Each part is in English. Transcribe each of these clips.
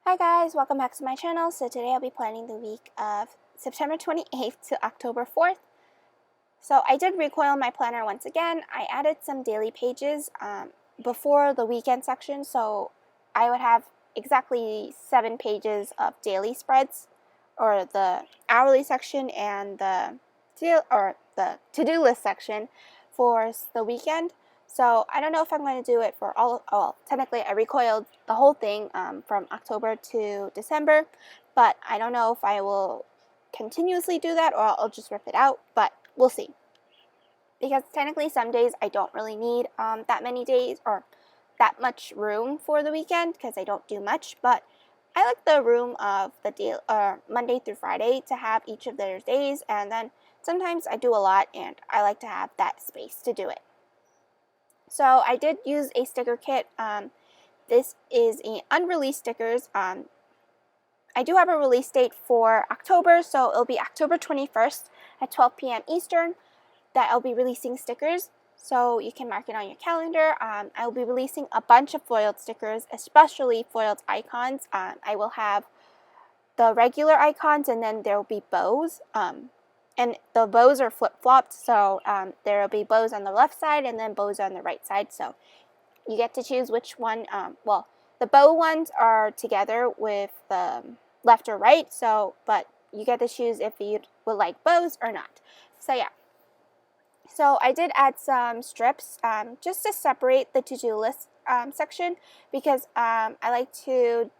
Hi guys, welcome back to my channel. So today I'll be planning the week of September 28th to October 4th. So I did recoil my planner once again. I added some daily pages before the weekend section, so I would have exactly 7 pages of daily spreads, or the hourly section and the to-do list section for the weekend. So I don't know if I'm going to do it for technically I recoiled the whole thing from October to December, but I don't know if I will continuously do that or I'll just rip it out, but we'll see. Because technically some days I don't really need that many days or that much room for the weekend because I don't do much, but I like the room of the Monday through Friday to have each of their days, and then sometimes I do a lot and I like to have that space to do it. So I did use a sticker kit. This is an unreleased stickers. I do have a release date for October, so it'll be October 21st at 12 p.m. Eastern that I'll be releasing stickers. So you can mark it on your calendar. I'll be releasing a bunch of foiled stickers, especially foiled icons. I will have the regular icons, and then there will be bows. And the bows are flip-flopped, so there will be bows on the left side and then bows on the right side. So you get to choose which one. Well, the bow ones are together with the left or right, but you get to choose if you would like bows or not. So yeah. So I did add some strips just to separate the to-do list section, because I like to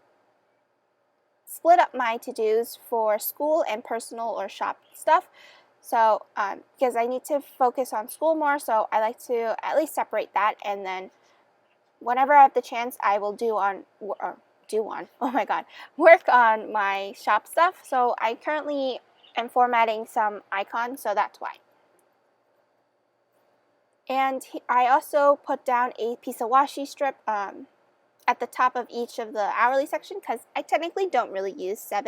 split up my to-dos for school and personal or shop stuff. So because I need to focus on school more, so I like to at least separate that, and then whenever I have the chance, I will work on my shop stuff. So I currently am formatting some icons, so that's why. And I also put down a piece of washi strip at the top of each of the hourly section, because I technically don't really use 6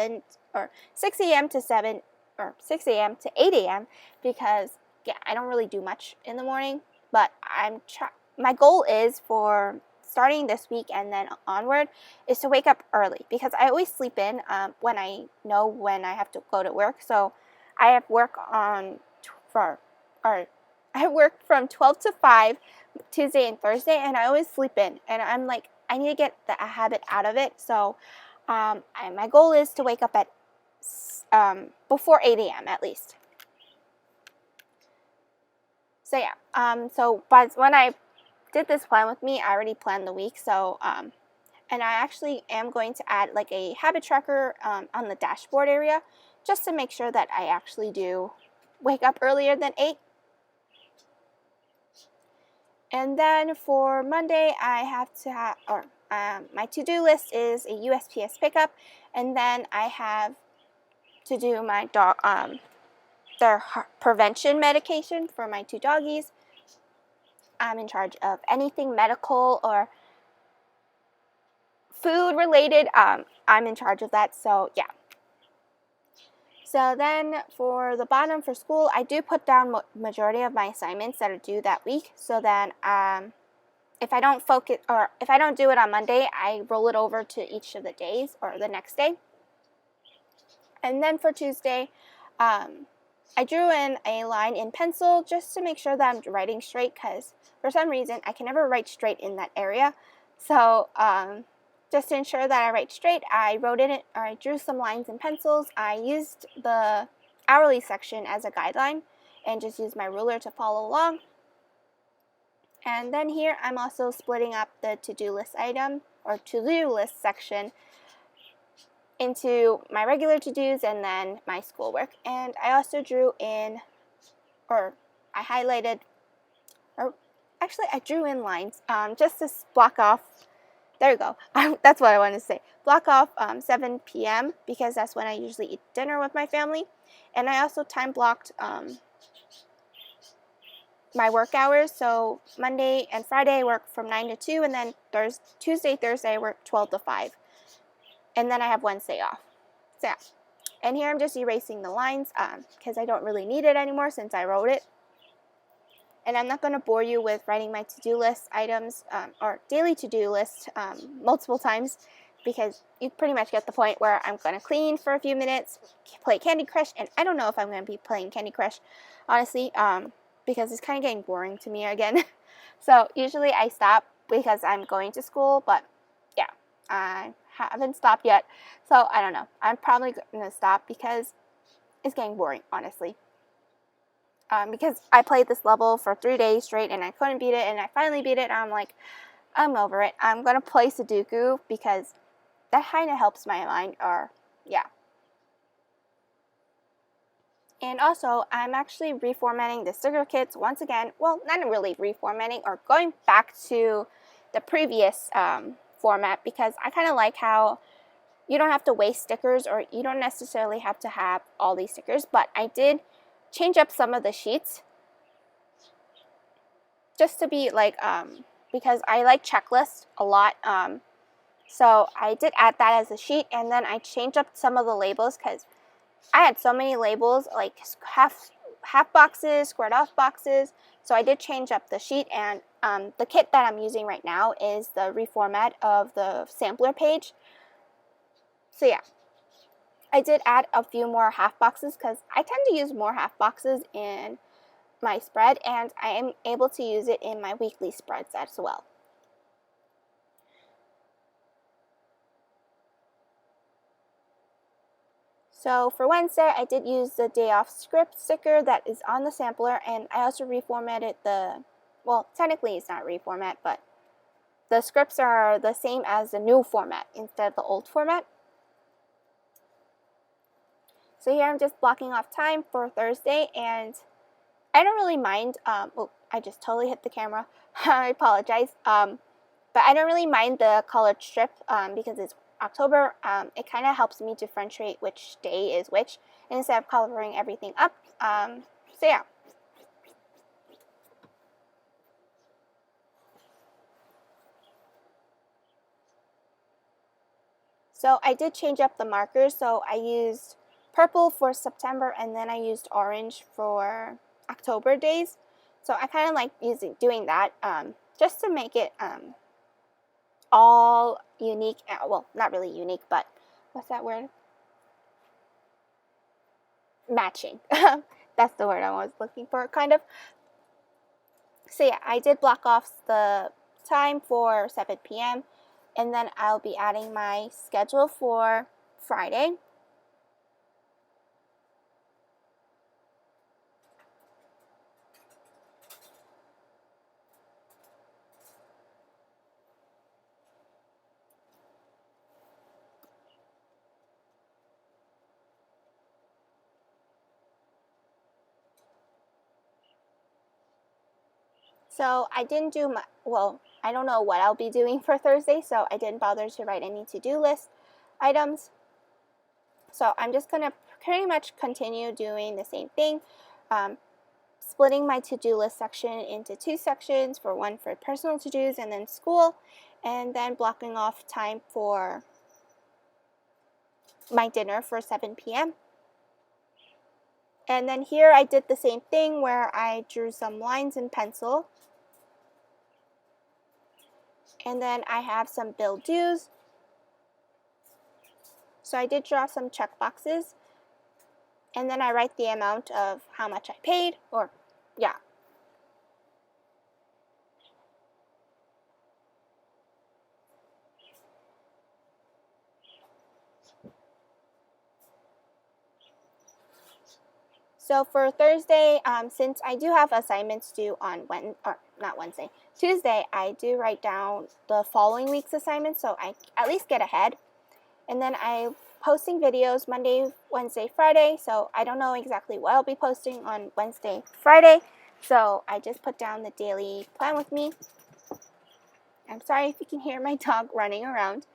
a.m. to 7 or 6 a.m. to 8 a.m. because yeah, I don't really do much in the morning. But my goal is for starting this week and then onward is to wake up early, because I always sleep in when I know when I have to go to work. So I have work I work from 12 to 5 Tuesday and Thursday, and I always sleep in, and I'm like, I need to get a habit out of it. So my goal is to wake up at before 8 a.m. at least. So yeah, but when I did this plan with me, I already planned the week. So and I actually am going to add like a habit tracker on the dashboard area, just to make sure that I actually do wake up earlier than 8. And then for Monday, I have to have, my to-do list is a USPS pickup, and then I have to do my dog, their prevention medication for my 2 doggies. I'm in charge of anything medical or food related. I'm in charge of that, so yeah. So then for the bottom for school, I do put down majority of my assignments that are due that week. So then if I don't focus, or if I don't do it on Monday, I roll it over to each of the days or the next day. And then for Tuesday, I drew in a line in pencil just to make sure that I'm writing straight, because for some reason I can never write straight in that area. So just to ensure that I write straight, I drew some lines in pencils. I used the hourly section as a guideline and just used my ruler to follow along. And then here I'm also splitting up the to-do list item or to-do list section into my regular to-dos and then my schoolwork. And I also drew in, or I highlighted, or actually I drew in lines just to block off. There you go. That's what I wanted to say. Block off 7 p.m. because that's when I usually eat dinner with my family. And I also time blocked my work hours. So Monday and Friday I work from 9 to 2, and then Tuesday, Thursday I work 12 to 5. And then I have Wednesday off. So yeah. And here I'm just erasing the lines because I don't really need it anymore since I wrote it. And I'm not going to bore you with writing my to-do list items or daily to-do list multiple times, because you pretty much get the point where I'm going to clean for a few minutes, play Candy Crush, and I don't know if I'm going to be playing Candy Crush, honestly, because it's kind of getting boring to me again. So usually I stop because I'm going to school, but yeah, I haven't stopped yet. So I don't know. I'm probably going to stop because it's getting boring, honestly. Because I played this level for 3 days straight and I couldn't beat it, and I finally beat it, and I'm like, I'm over it. I'm going to play Sudoku because that kind of helps my mind, or yeah. And also, I'm actually reformatting the sticker kits once again. Well, not really reformatting, or going back to the previous format, because I kind of like how you don't have to waste stickers, or you don't necessarily have to have all these stickers, but I did change up some of the sheets just to be like, because I like checklists a lot, so I did add that as a sheet, and then I changed up some of the labels because I had so many labels, like half boxes, squared off boxes, so I did change up the sheet, and the kit that I'm using right now is the reformat of the sampler page. So yeah, I did add a few more half boxes because I tend to use more half boxes in my spread, and I am able to use it in my weekly spreads as well. So for Wednesday, I did use the day off script sticker that is on the sampler, and I also reformatted the, well, technically it's not reformat, but the scripts are the same as the new format instead of the old format. So here I'm just blocking off time for Thursday, and I don't really mind, oh, I just totally hit the camera, I apologize, but I don't really mind the colored strip because it's October. It kind of helps me differentiate which day is which instead of coloring everything up. So yeah. So I did change up the markers. So I used purple for September, and then I used orange for October days. So I kind of like doing that just to make it all unique. Well, not really unique, but what's that word? Matching. That's the word I was looking for, kind of. So yeah, I did block off the time for 7 p.m. and then I'll be adding my schedule for Friday. So I didn't do my, well, I don't know what I'll be doing for Thursday, so I didn't bother to write any to-do list items. So I'm just going to pretty much continue doing the same thing, splitting my to-do list section into 2 sections, for one for personal to-dos and then school, and then blocking off time for my dinner for 7 p.m. And then here I did the same thing where I drew some lines in pencil. And then I have some bill dues. So I did draw some check boxes. And then I write the amount of how much I paid, or yeah. So for Thursday, since I do have assignments due on Tuesday, I do write down the following week's assignments so I at least get ahead. And then I'm posting videos Monday, Wednesday, Friday, so I don't know exactly what I'll be posting on Wednesday, Friday. So I just put down the daily plan with me. I'm sorry if you can hear my dog running around.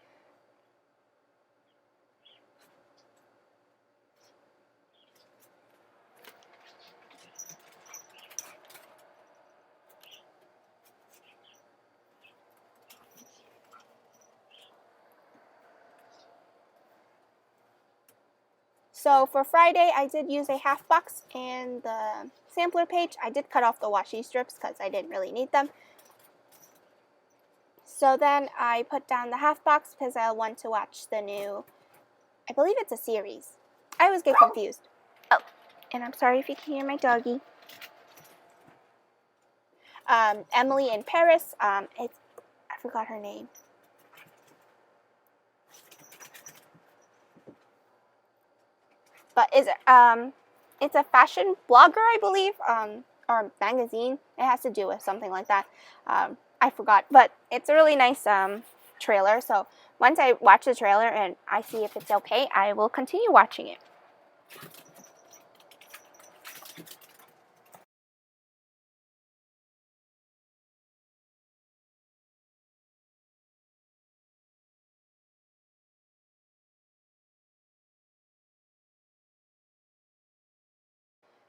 So for Friday, I did use a half box and the sampler page. I did cut off the washi strips because I didn't really need them. So then I put down the half box because I want to watch the new, I believe it's a series. I always get confused. Oh, and I'm sorry if you can hear my doggy. Emily in Paris. I forgot her name. But it's a fashion blogger, I believe, or magazine. It has to do with something like that. I forgot, but it's a really nice trailer. So once I watch the trailer and I see if it's okay, I will continue watching it.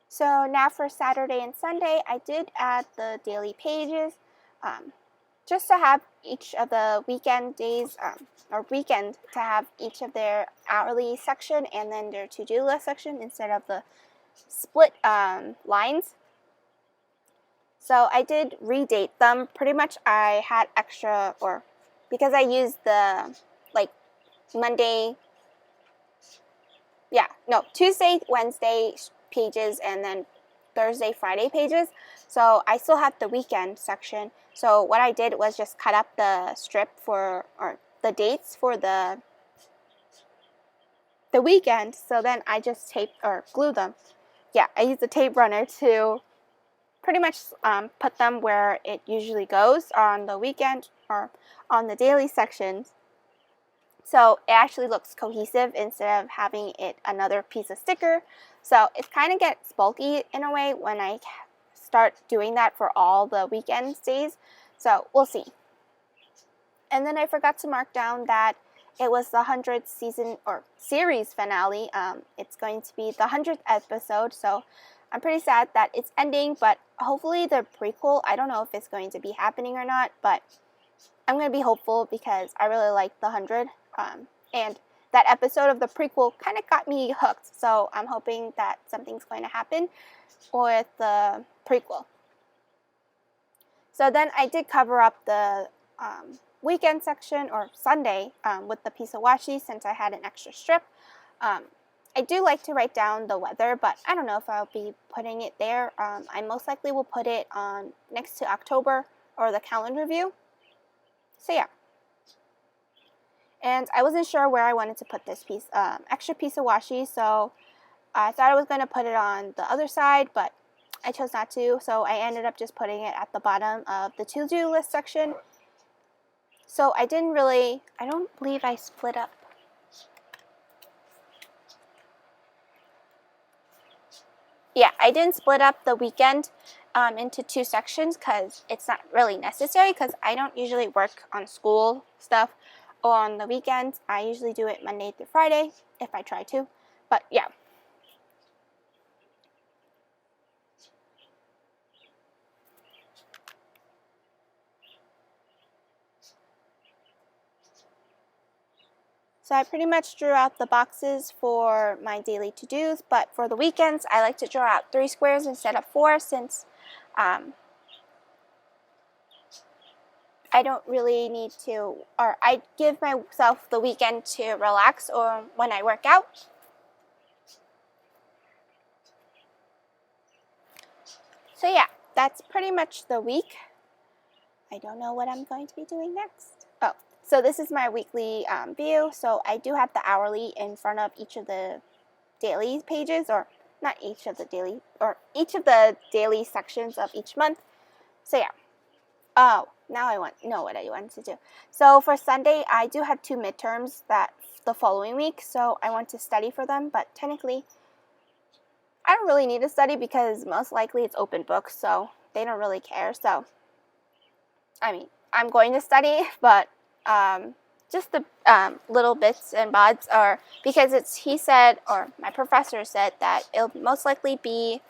So now for Saturday and Sunday, I did add the daily pages, just to have each of the weekend days, or weekend, to have each of their hourly section and then their to-do list section instead of the split lines. So I did redate them. Pretty much I had extra, or because I used the Monday, Tuesday, Wednesday pages and then Thursday, Friday pages. So I still have the weekend section. So what I did was just cut up the strip or the dates for the weekend. So then I just tape or glue them. Yeah, I used the tape runner to pretty much put them where it usually goes on the weekend or on the daily sections. So it actually looks cohesive instead of having it another piece of sticker. So it kind of gets bulky in a way when I start doing that for all the weekend days. So we'll see. And then I forgot to mark down that it was the 100th season or series finale. It's going to be the 100th episode. So I'm pretty sad that it's ending, but hopefully the prequel, I don't know if it's going to be happening or not, but I'm going to be hopeful because I really like the 100. And that episode of the prequel kind of got me hooked. So I'm hoping that something's going to happen with the prequel. So then I did cover up the weekend section or Sunday with the piece of washi since I had an extra strip. I do like to write down the weather, but I don't know if I'll be putting it there. I most likely will put it on next to October or the calendar view. So yeah. And I wasn't sure where I wanted to put this extra piece of washi, so I thought I was going to put it on the other side, but I chose not to, so I ended up just putting it at the bottom of the to-do list section. So I don't believe I split up. Yeah, I didn't split up the weekend into two sections because it's not really necessary because I don't usually work on school stuff on the weekends. I usually do it Monday through Friday if I try to, but yeah. So I pretty much drew out the boxes for my daily to-dos, but for the weekends, I like to draw out 3 squares instead of 4 since I don't really need to, or I give myself the weekend to relax or when I work out. So yeah, that's pretty much the week. I don't know what I'm going to be doing next. Oh, so this is my weekly view. So I do have the hourly in front of each of the daily pages, or not each of the daily, or each of the daily sections of each month. So yeah. Oh, now I know what I want to do. So for Sunday, I do have 2 midterms that the following week, so I want to study for them, but technically I don't really need to study because most likely it's open book, so they don't really care. So I mean, I'm going to study, but just the little bits and bobs are because he said, or my professor said, that it'll most likely be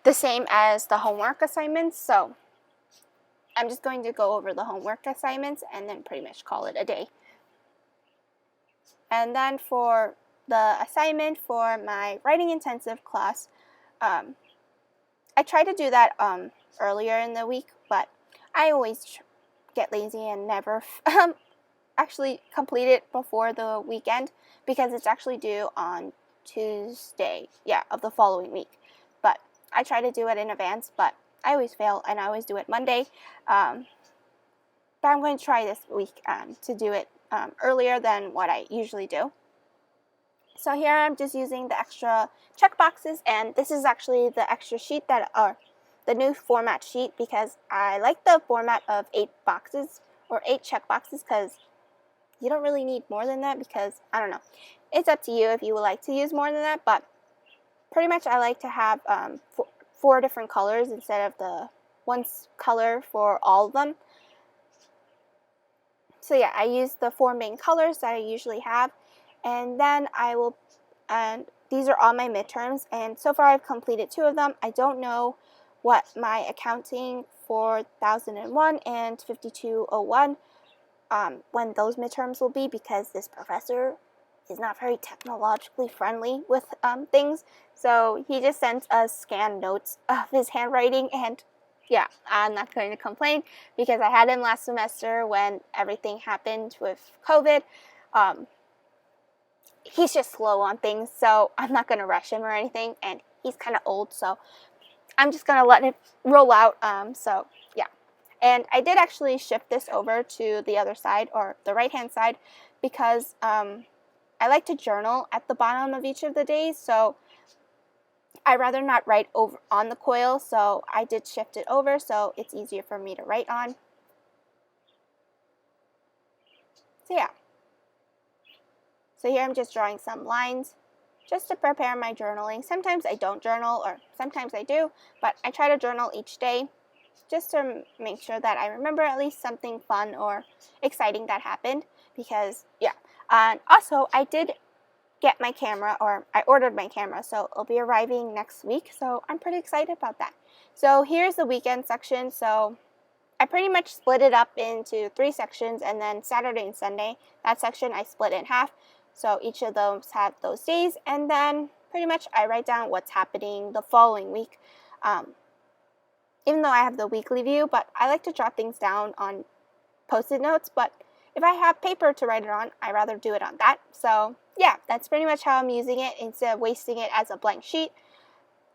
the same as the homework assignments. So I'm just going to go over the homework assignments and then pretty much call it a day. And then for the assignment for my writing intensive class, I tried to do that earlier in the week, but I always get lazy and never actually complete it before the weekend, because it's actually due on Tuesday, of the following week. But I try to do it in advance, but I always fail, and I always do it Monday. But I'm going to try this week to do it earlier than what I usually do. So here I'm just using the extra check boxes, and this is actually the extra sheet or the new format sheet, because I like the format of 8 boxes or 8 check boxes, because you don't really need more than that, because I don't know. It's up to you if you would like to use more than that, but pretty much I like to have 4 different colors instead of the one color for all of them. So yeah, I use the 4 main colors that I usually have, and then and these are all my midterms, and so far I've completed 2 of them. I don't know what my accounting 4001 and 5201 when those midterms will be, because this professor is not very technologically friendly with things. So he just sends us scanned notes of his handwriting, and yeah, I'm not going to complain, because I had him last semester when everything happened with COVID. He's just slow on things, so I'm not going to rush him or anything, and he's kind of old, so I'm just going to let it roll out. So yeah. And I did actually shift this over to the other side, or the right-hand side, because I like to journal at the bottom of each of the days, so I'd rather not write over on the coil, so I did shift it over so it's easier for me to write on. So yeah. So here I'm just drawing some lines just to prepare my journaling. Sometimes I don't journal, or sometimes I do, but I try to journal each day just to make sure that I remember at least something fun or exciting that happened, because yeah. And also I did get my camera, or I ordered my camera, so it'll be arriving next week, so I'm pretty excited about that. So here's the weekend section. So I pretty much split it up into 3 sections, and then Saturday and Sunday, that section I split in half, so each of those have those days, and then pretty much I write down what's happening the following week, even though I have the weekly view, but I like to jot things down on Post-it notes, but if I have paper to write it on, I'd rather do it on that. So yeah, that's pretty much how I'm using it, instead of wasting it as a blank sheet.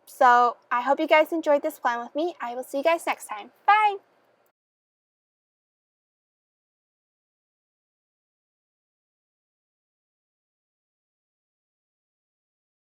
So I hope you guys enjoyed this plan with me. I will see you guys next time. Bye!